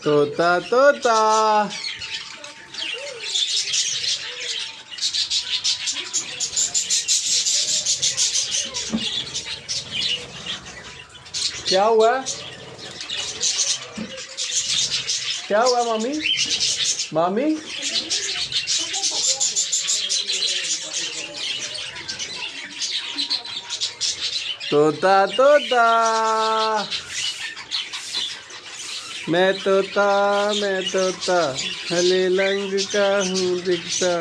तोता तोता। क्या हुआ? क्या हुआ मामी? मामी तोता तोता। मैं तोता हले रंग का हूँ दिखता।